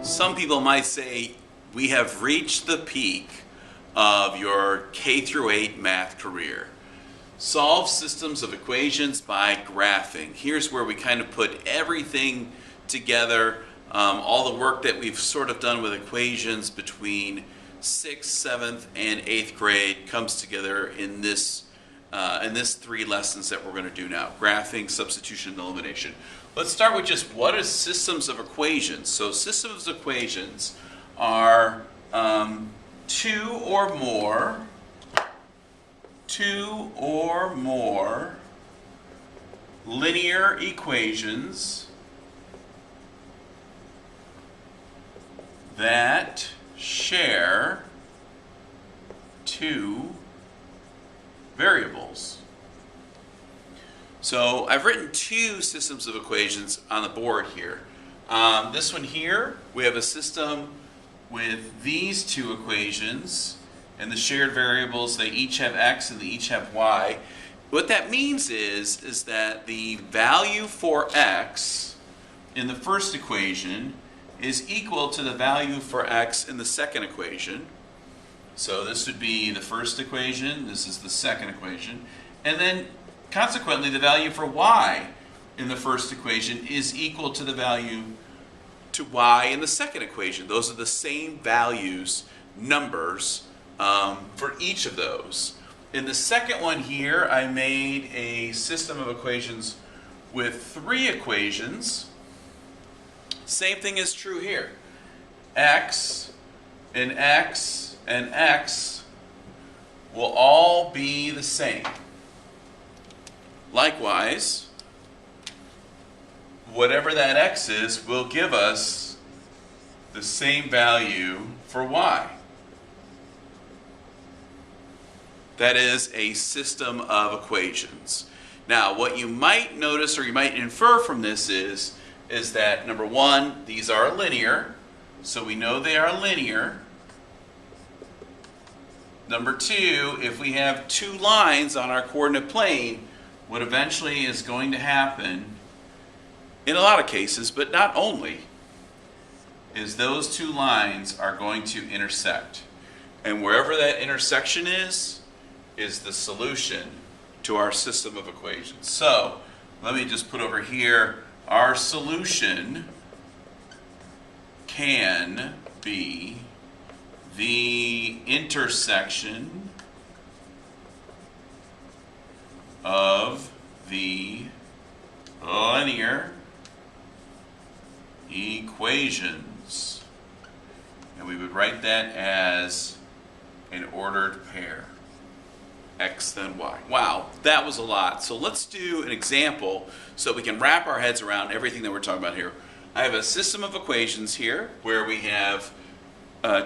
Some people might say we have reached the peak of your K through 8 math career. Solve systems of equations by graphing. Here's where we kind of put everything together. All the work that we've sort of done with equations between 6th, 7th, and 8th grade comes together in this 3 lessons that we're going to do now: graphing, substitution, and elimination. Let's start with just what is systems of equations. So systems of equations are two or more linear equations that share two variables. So I've written two systems of equations on the board here. This one here, we have a system with these two equations, and the shared variables, they each have x and they each have y. What that means is that the value for x in the first equation is equal to the value for x in the second equation. So this would be the first equation, this is the second equation, and then consequently the value for y in the first equation is equal to the value to y in the second equation. Those are the same values, numbers, for each of those. In the second one here, I made a system of equations with 3 equations. Same thing is true here. X and x and x will all be the same. Likewise, whatever that x is will give us the same value for y. That is a system of equations. Now, what you might notice or you might infer from this is that, number one, these are linear, so we know they are linear. Number two, if we have 2 lines on our coordinate plane, what eventually is going to happen, in a lot of cases, but not only, is those 2 lines are going to intersect. And wherever that intersection is the solution to our system of equations. So, let me just put over here, our solution can be the intersection of the linear equations. And we would write that as an ordered pair. X then y. Wow, that was a lot. So let's do an example so we can wrap our heads around everything that we're talking about here. I have a system of equations here where we have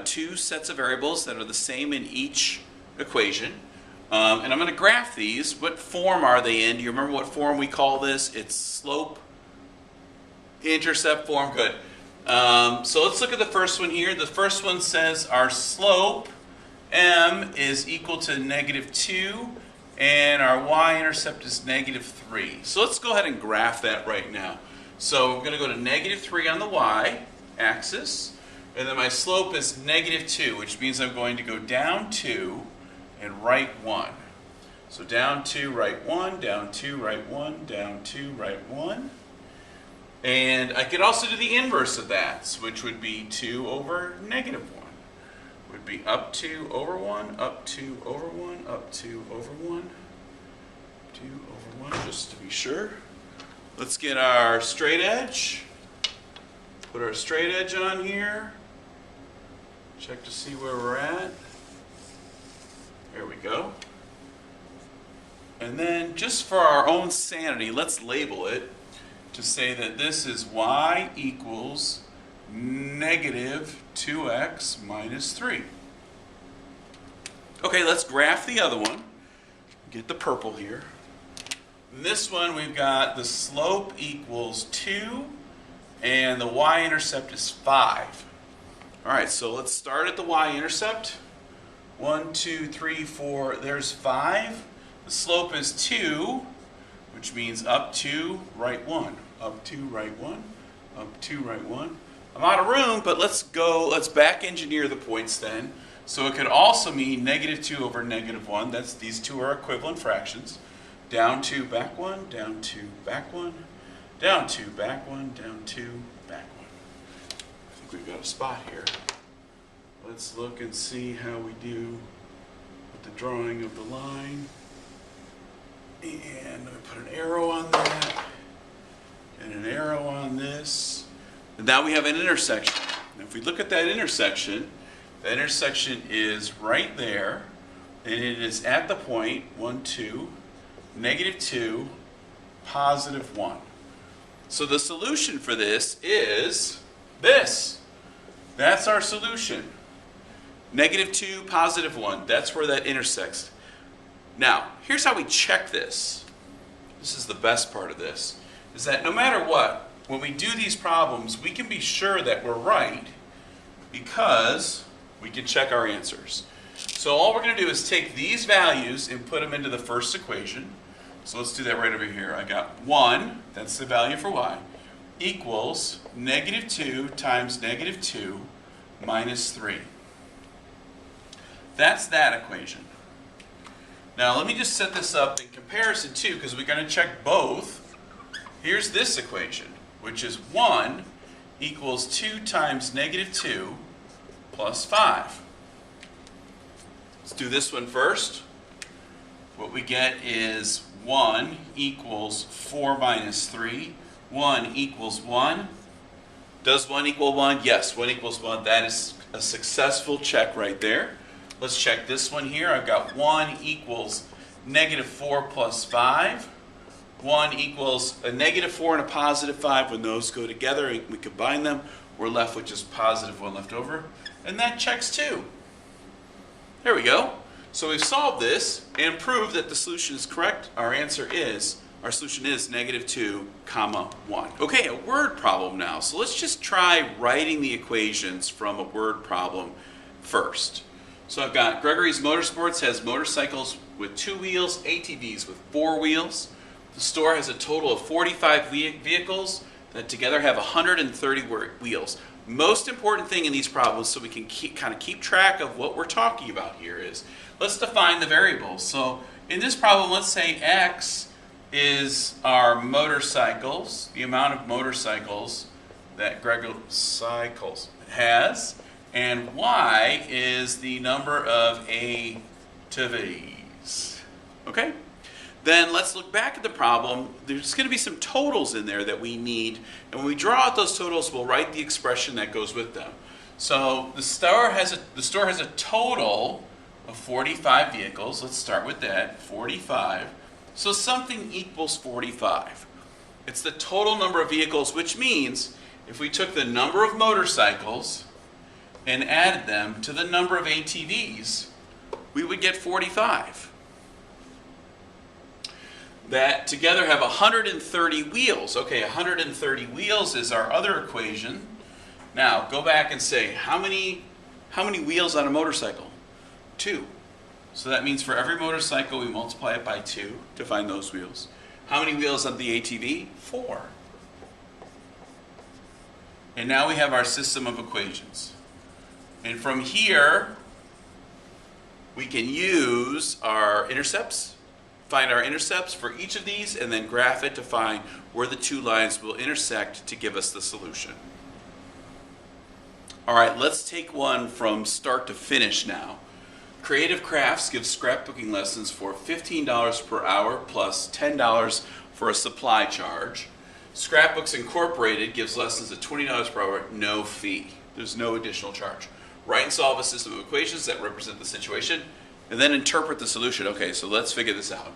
2 sets of variables that are the same in each equation. And I'm going to graph these. What form are they in? Do you remember what form we call this? It's slope intercept form. Good. So let's look at the first one here. The first one says our slope m is equal to -2 and our y-intercept is -3. So let's go ahead and graph that right now. So we're going to go to -3 on the y-axis, and then my slope is -2, which means I'm going to go down 2 and right 1. So down 2, right 1, down 2, right 1, down 2, right 1. And I could also do the inverse of that, which would be 2 over -1. Would be up 2 over 1, up 2 over 1, up 2 over 1, 2 over 1, just to be sure. Let's get our straight edge. Put our straight edge on here. Check to see where we're at. There we go. And then just for our own sanity, let's label it to say that this is y equals -2x minus 3. Okay, let's graph the other one. Get the purple here. In this one we've got the slope equals 2 and the y-intercept is 5. Alright, so let's start at the y-intercept. 1, 2, 3, 4, there's 5. The slope is 2, which means up 2, right 1. Up 2, right 1. Up 2, right 1. I'm out of room, but let's back engineer the points then. So it could also mean -2 over -1. These two are equivalent fractions. Down 2, back 1, down 2, back 1, down 2, back 1, down 2, back 1. I think we've got a spot here. Let's look and see how we do with the drawing of the line. And let me put an arrow on that, and an arrow on this. And now we have an intersection. And if we look at that intersection is right there, and it is at the point 1, 2, -2, +1. So the solution for this is this. That's our solution. -2, +1. That's where that intersects. Now, here's how we check this. This is the best part of this, is that no matter what, when we do these problems, we can be sure that we're right because we can check our answers. So all we're going to do is take these values and put them into the first equation. So let's do that right over here. I got 1, that's the value for y, equals -2 times -2 minus 3. That's that equation. Now let me just set this up in comparison to, because we're going to check both. Here's this equation, which is 1 equals 2 times -2 plus 5. Let's do this one first. What we get is 1 equals 4 minus 3. 1 equals 1. Does 1 equal 1? Yes, 1 equals 1. That is a successful check right there. Let's check this one here. I've got 1 equals -4 plus 5. 1 equals a -4 and a +5. When those go together and we combine them, we're left with just +1 left over. And that checks too. There we go. So we've solved this and proved that the solution is correct. Our solution is -2, 1. Okay, a word problem now. So let's just try writing the equations from a word problem first. So I've got Gregory's Motorsports has motorcycles with 2 wheels, ATVs with 4 wheels. The store has a total of 45 vehicles that together have 130 wheels. Most important thing in these problems, so we can kind of keep track of what we're talking about here, is let's define the variables. So in this problem, let's say X is our motorcycles, the amount of motorcycles that Gregory Cycles has, and Y is the number of ATVs. Okay? Then let's look back at the problem. There's going to be some totals in there that we need, and when we draw out those totals, we'll write the expression that goes with them. So the store has a total of 45 vehicles. Let's start with that, 45. So something equals 45. It's the total number of vehicles, which means if we took the number of motorcycles and added them to the number of ATVs, we would get 45. That together have 130 wheels. Okay, 130 wheels is our other equation. Now, go back and say, how many wheels on a motorcycle? 2. So that means for every motorcycle, we multiply it by 2 to find those wheels. How many wheels on the ATV? 4. And now we have our system of equations. And from here, we can use our intercepts, find our intercepts for each of these, and then graph it to find where the 2 lines will intersect to give us the solution. All right, let's take one from start to finish now. Creative Crafts gives scrapbooking lessons for $15 per hour plus $10 for a supply charge. Scrapbooks Incorporated gives lessons at $20 per hour, no fee. There's no additional charge. Write and solve a system of equations that represent the situation, and then interpret the solution. Okay, so let's figure this out.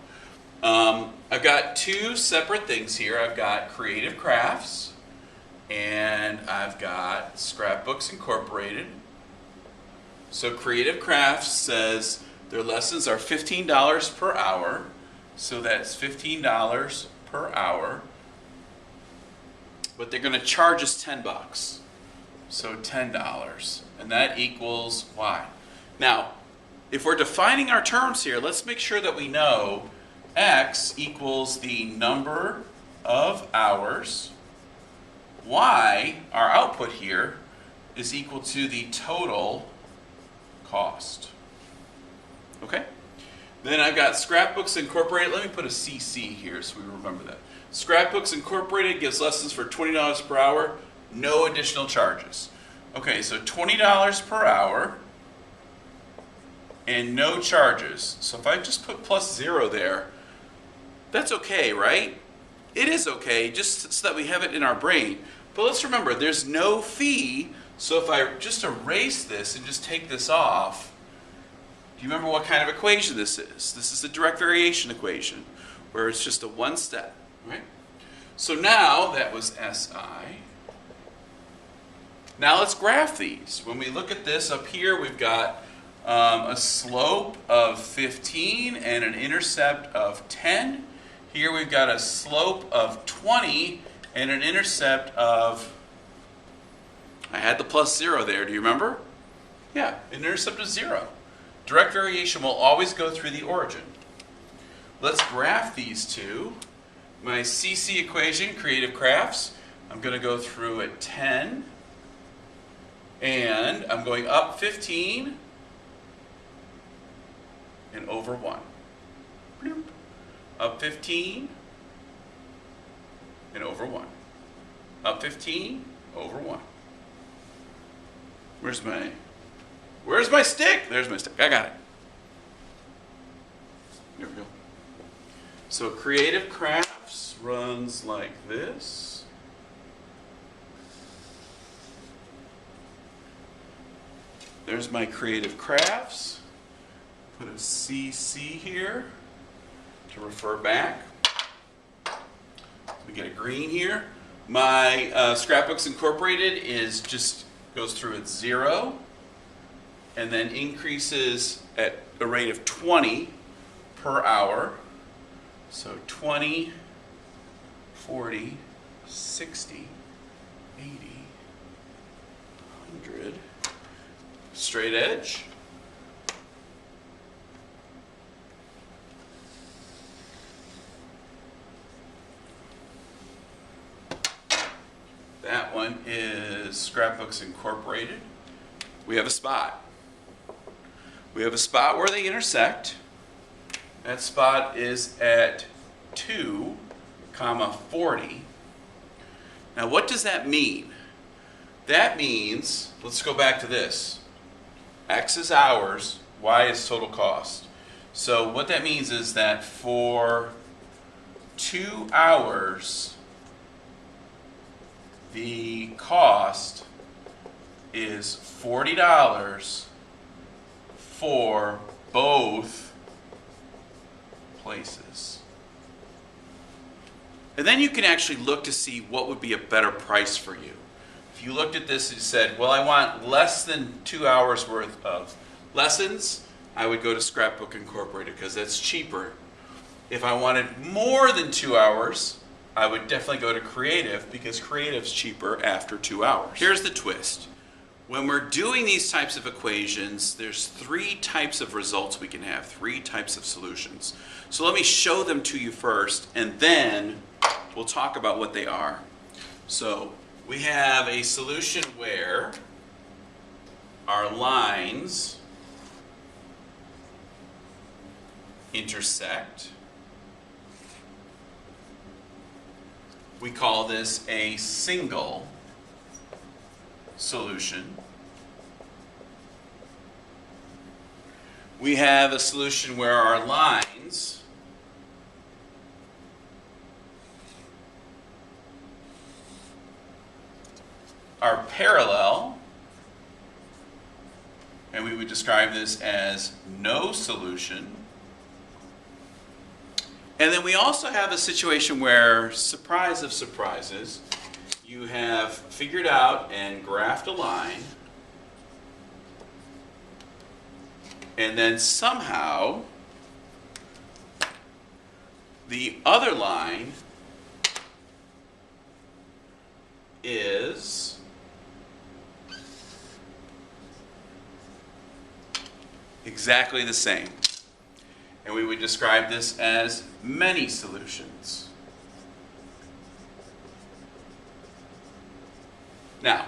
I've got 2 separate things here. I've got Creative Crafts, and I've got Scrapbooks Incorporated. So Creative Crafts says their lessons are $15 per hour, so that's $15 per hour, but they're going to charge us $10. So $10, and that equals Y. Now, if we're defining our terms here, let's make sure that we know X equals the number of hours y, our output here, is equal to the total cost. Okay? Then I've got Scrapbooks Incorporated. Let me put a CC here so we remember that. Scrapbooks Incorporated gives lessons for $20 per hour, no additional charges. Okay, so $20 per hour and no charges. So if I just put +0 there, that's okay, right? It is okay, just so that we have it in our brain. But let's remember, there's no fee, so if I just erase this and just take this off, do you remember what kind of equation this is? This is a direct variation equation, where it's just a one step, right? So now, that was SI. Now let's graph these. When we look at this up here, we've got a slope of 15 and an intercept of 10. Here we've got a slope of 20 and an intercept of, I had the +0 there, do you remember? Yeah, an intercept of 0. Direct variation will always go through the origin. Let's graph these two. My CC equation, Creative Crafts, I'm going to go through at 10, and I'm going up 15 and over 1. Bloop. Up 15 and over 1. Up 15, over 1. Where's my stick? There's my stick. I got it. There we go. So Creative Crafts runs like this. There's my Creative Crafts. Put a CC here to refer back. We get a green here. My Scrapbooks Incorporated is just goes through at 0 and then increases at a rate of 20 per hour. So 20, 40, 60, 80, 100. Straight edge. That one is Scrapbooks Incorporated. We have a spot. We have a spot where they intersect. That spot is at 2, 40. Now what does that mean? That means, let's go back to this. X is hours, Y is total cost. So what that means is that for 2 hours, the cost is $40 for both places. And then you can actually look to see what would be a better price for you. If you looked at this and said, well, I want less than 2 hours worth of lessons, I would go to Scrapbook Incorporated because that's cheaper. If I wanted more than 2 hours, I would definitely go to Creative because Creative's cheaper after 2 hours. Here's the twist. When we're doing these types of equations, there's 3 types of results we can have, 3 types of solutions. So let me show them to you first, and then we'll talk about what they are. So we have a solution where our lines intersect. We call this a single solution. We have a solution where our lines are parallel, and we would describe this as no solution. And then we also have a situation where, surprise of surprises, you have figured out and graphed a line, and then somehow the other line is exactly the same. And we would describe this as many solutions. Now,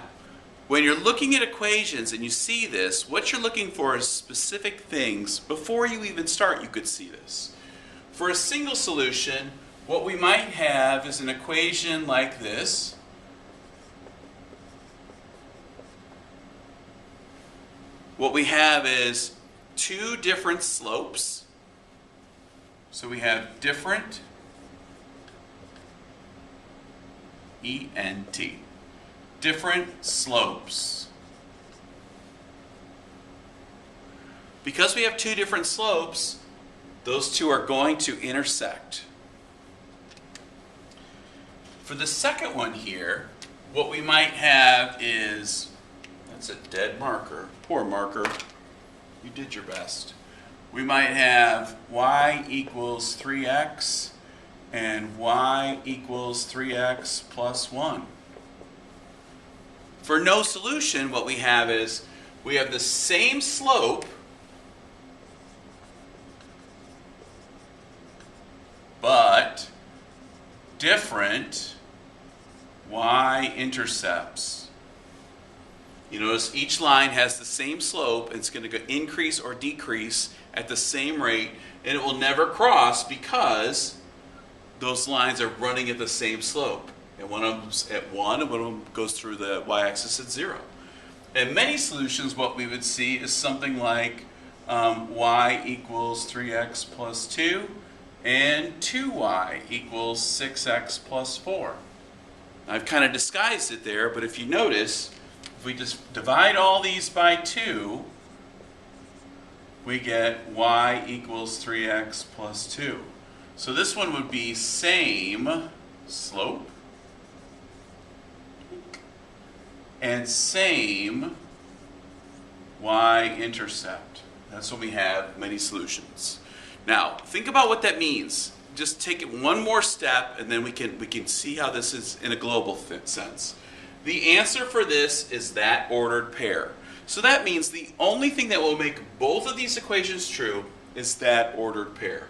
when you're looking at equations and you see this, what you're looking for is specific things. Before you even start, you could see this. For a single solution, what we might have is an equation like this. What we have is two different slopes. So we have different E-N-T. Different slopes. Because we have two different slopes, those two are going to intersect. For the second one here, what we might have is, that's a dead marker. Poor marker. You did your best. We might have y equals 3x and y equals 3x plus 1. For no solution, what we have is we have the same slope, but different y-intercepts. You notice each line has the same slope, and it's going to increase or decrease at the same rate, and it will never cross because those lines are running at the same slope. And one of them's at 1, and one of them goes through the y-axis at 0. In many solutions, what we would see is something like y equals 3x plus 2, and 2y equals 6x plus 4. I've kind of disguised it there, but if you notice, if we just divide all these by 2, we get y equals 3x plus 2. So this one would be same slope and same y-intercept. That's when we have many solutions. Now, think about what that means. Just take it one more step, and then we can see how this is in a global sense. The answer for this is that ordered pair. So that means the only thing that will make both of these equations true is that ordered pair.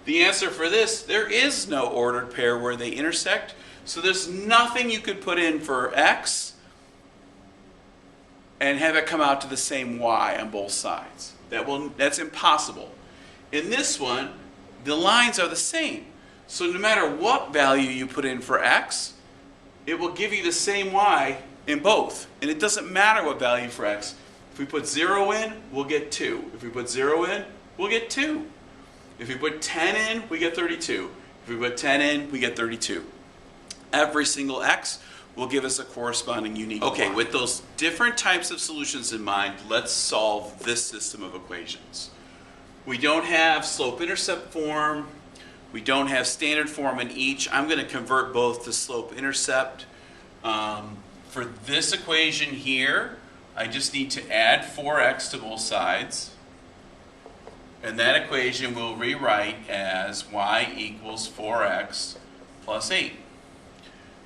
The answer for this, there is no ordered pair where they intersect, so there's nothing you could put in for x and have it come out to the same y on both sides. That's impossible. In this one, the lines are the same. So no matter what value you put in for x, it will give you the same y in both. And it doesn't matter what value for x. If we put 0 in, we'll get 2. If we put 0 in, we'll get 2. If we put 10 in, we get 32. If we put 10 in, we get 32. Every single x will give us a corresponding unique y. With those different types of solutions in mind, let's solve this system of equations. We don't have slope-intercept form. We don't have standard form in each. I'm going to convert both to slope-intercept. For this equation here, I just need to add 4x to both sides. And that equation we'll rewrite as y equals 4x plus 8.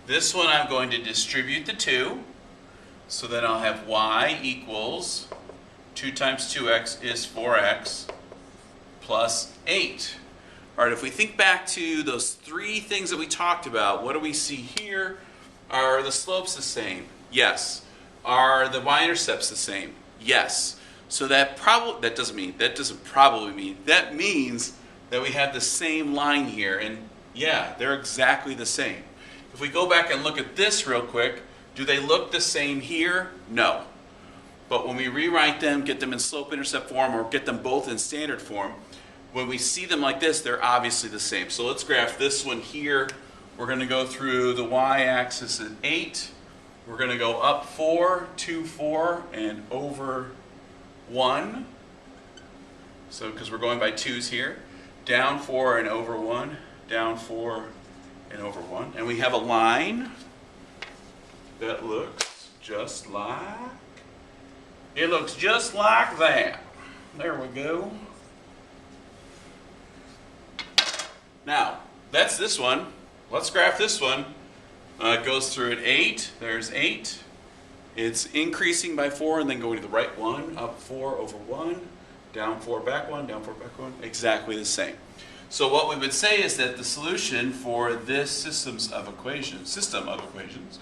This one I'm going to distribute the 2. So then I'll have y equals 2 times 2x is 4x plus 8. All right, if we think back to those 3 things that we talked about, what do we see here? Are the slopes the same? Yes. Are the y-intercepts the same? Yes. So that doesn't probably mean, that means that we have the same line here, and yeah, they're exactly the same. If we go back and look at this real quick, do they look the same here? No. But when we rewrite them, get them in slope-intercept form, or get them both in standard form, when we see them like this, they're obviously the same. So let's graph this one here. We're going to go through the y-axis at 8. We're going to go up 4, 2, 4, and over 1. So because we're going by 2's here. Down 4 and over 1. Down 4 and over 1. And we have a line that looks just like, it looks just like that. There we go. Now, that's this one. Let's graph this one. It goes through at 8. There's 8. It's increasing by 4 and then going to the right 1. Up 4 over 1. Down 4, back 1. Down 4, back 1. Exactly the same. So what we would say is that the solution for this system of equations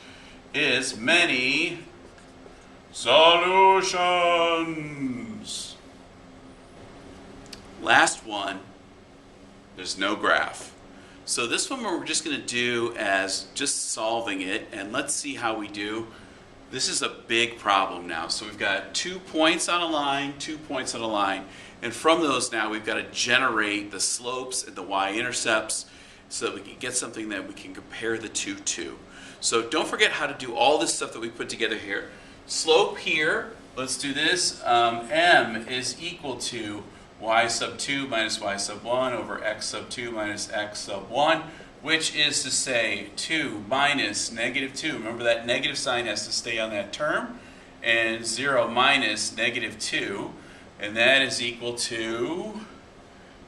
is many solutions. Last one, there's no graph. So this one we're just going to do as just solving it, and let's see how we do. This is a big problem now. So we've got 2 points on a line, 2 points on a line, and from those now we've got to generate the slopes and the y-intercepts so that we can get something that we can compare the two to. So don't forget how to do all this stuff that we put together here. Slope here, let's do this. M is equal to y sub 2 minus y sub 1 over x sub 2 minus x sub 1, which is to say 2 minus negative 2. Remember that negative sign has to stay on that term. And 0 minus negative 2. And that is equal to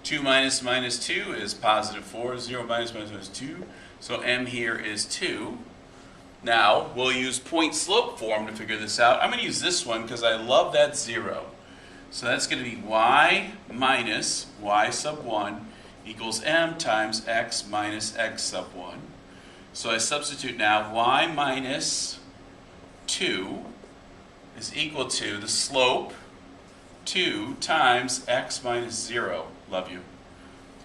2 minus minus 2 is positive 4. 0 minus minus minus 2. So m here is 2. Now, we'll use point slope form to figure this out. I'm going to use this one because I love that 0. So that's going to be y minus y sub 1 equals m times x minus x sub 1. So I substitute now y minus 2 is equal to the slope 2 times x minus 0. Love you.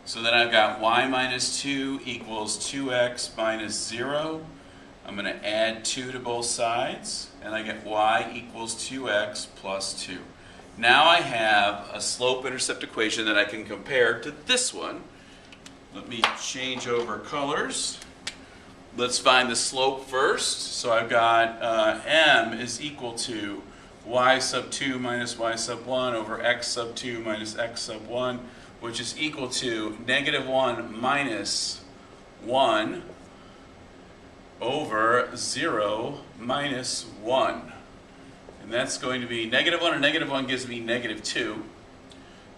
So then I've got y minus 2 equals 2x minus 0. I'm going to add 2 to both sides, and I get y equals 2x plus 2. Now I have a slope-intercept equation that I can compare to this one. Let me change over colors. Let's find the slope first. So I've got m is equal to y sub 2 minus y sub 1 over x sub 2 minus x sub 1, which is equal to negative 1 minus 1 over 0 minus 1. And that's going to be negative 1 and negative 1 gives me negative 2.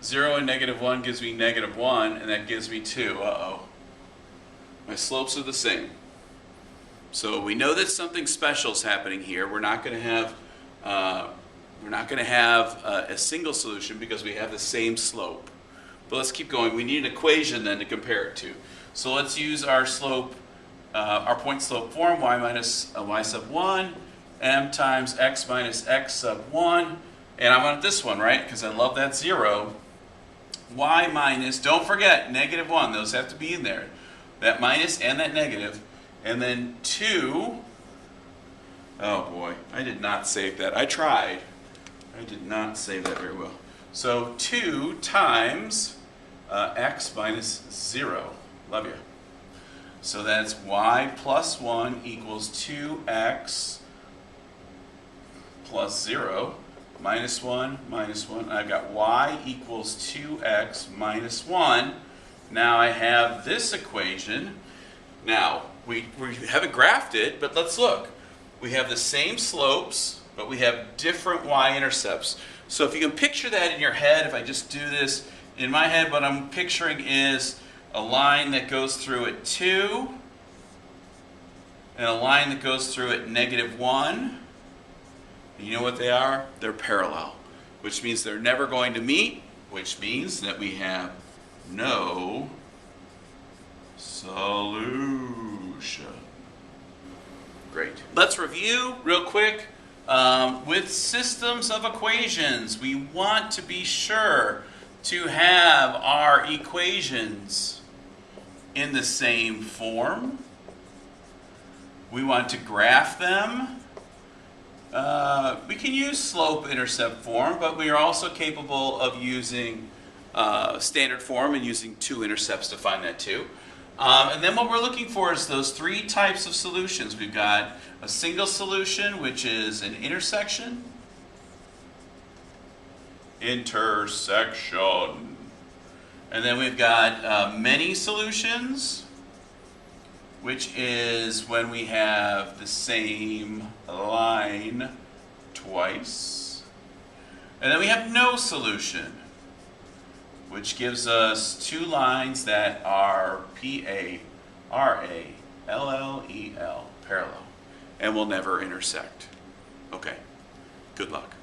0 and negative 1 gives me negative 1, and that gives me 2. Uh-oh. My slopes are the same. So we know that something special is happening here. We're not going to have a single solution because we have the same slope. But let's keep going. We need an equation then to compare it to. So let's use our slope, our point slope form, y minus y sub 1, m times x minus x sub 1. And I want this one, right? Because I love that 0. Y minus, don't forget, negative 1. Those have to be in there. That minus and that negative. And then 2. Oh boy, I did not save that. I tried. I did not save that very well. So 2 times x minus 0. Love you. So that's y plus 1 equals 2x plus 0 minus 1 minus 1. I've got y equals 2x minus 1. Now I have this equation. Now, we haven't graphed it, but let's look. We have the same slopes, but we have different y-intercepts. So if you can picture that in your head, if I just do this, in my head what I'm picturing is a line that goes through at 2, and a line that goes through at negative 1. And you know what they are? They're parallel, which means they're never going to meet, which means that we have no solution. Great. Let's review real quick. With systems of equations, we want to be sure to have our equations in the same form. We want to graph them. We can use slope-intercept form, but we are also capable of using standard form and using 2 intercepts to find that too. And then what we're looking for is those 3 types of solutions. We've got a single solution, which is an intersection. Intersection. And then we've got many solutions, which is when we have the same line twice. And then we have no solution, which gives us 2 lines that are parallel, and will never intersect. Okay, good luck.